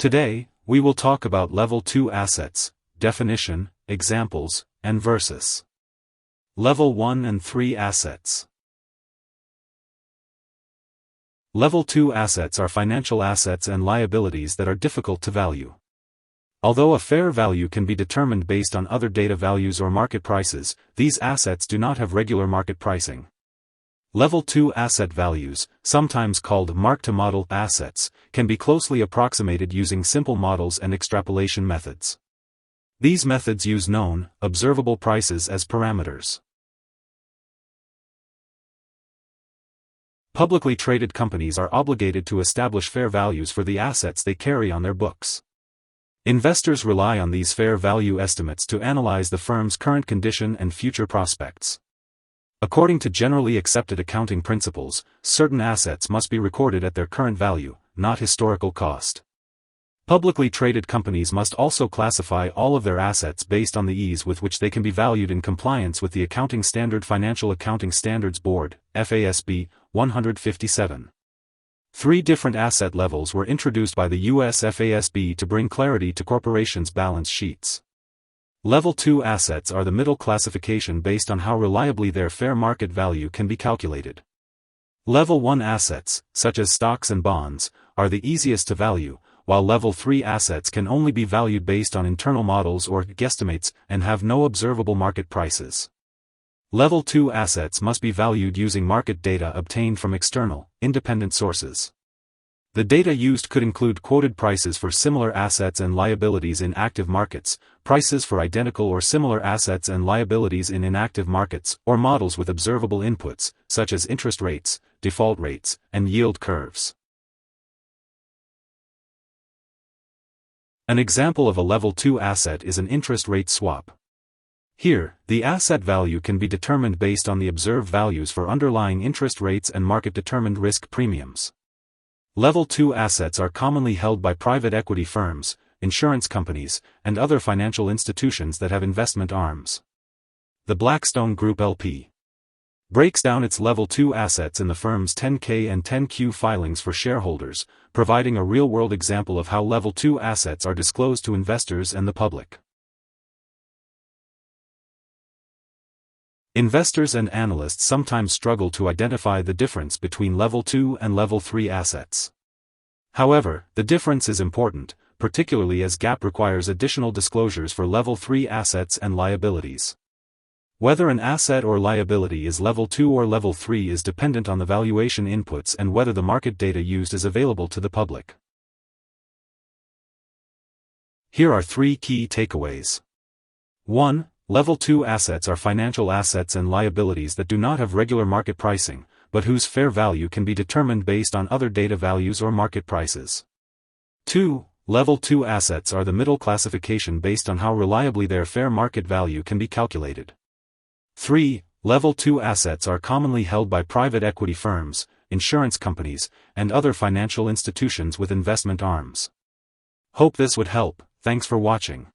Today, we will talk about Level 2 assets, definition, examples, and versus. Level 1 and 3 assets. Level 2 assets are financial assets and liabilities that are difficult to value. Although a fair value can be determined based on other data values or market prices, these assets do not have regular market pricing. Level 2 asset values, sometimes called mark-to-model assets, can be closely approximated using simple models and extrapolation methods. These methods use known, observable prices as parameters. Publicly traded companies are obligated to establish fair values for the assets they carry on their books. Investors rely on these fair value estimates to analyze the firm's current condition and future prospects. According to generally accepted accounting principles, certain assets must be recorded at their current value, not historical cost. Publicly traded companies must also classify all of their assets based on the ease with which they can be valued in compliance with the Accounting Standard Financial Accounting Standards Board, FASB, 157. 3 different asset levels were introduced by the US FASB to bring clarity to corporations' balance sheets. Level 2 assets are the middle classification based on how reliably their fair market value can be calculated. Level 1 assets, such as stocks and bonds, are the easiest to value, while Level 3 assets can only be valued based on internal models or guesstimates and have no observable market prices. Level 2 assets must be valued using market data obtained from external, independent sources. The data used could include quoted prices for similar assets and liabilities in active markets, prices for identical or similar assets and liabilities in inactive markets, or models with observable inputs, such as interest rates, default rates, and yield curves. An example of a Level 2 asset is an interest rate swap. Here, the asset value can be determined based on the observed values for underlying interest rates and market-determined risk premiums. Level 2 assets are commonly held by private equity firms, insurance companies, and other financial institutions that have investment arms. The Blackstone Group LP breaks down its Level 2 assets in the firm's 10K and 10Q filings for shareholders, providing a real-world example of how Level 2 assets are disclosed to investors and the public. Investors and analysts sometimes struggle to identify the difference between Level 2 and Level 3 assets. However, the difference is important, particularly as GAAP requires additional disclosures for Level 3 assets and liabilities. Whether an asset or liability is Level 2 or Level 3 is dependent on the valuation inputs and whether the market data used is available to the public. Here are 3 key takeaways. 1. Level 2 assets are financial assets and liabilities that do not have regular market pricing, but whose fair value can be determined based on other data values or market prices. 2. Level 2 assets are the middle classification based on how reliably their fair market value can be calculated. 3. Level 2 assets are commonly held by private equity firms, insurance companies, and other financial institutions with investment arms. Hope this would help. Thanks for watching.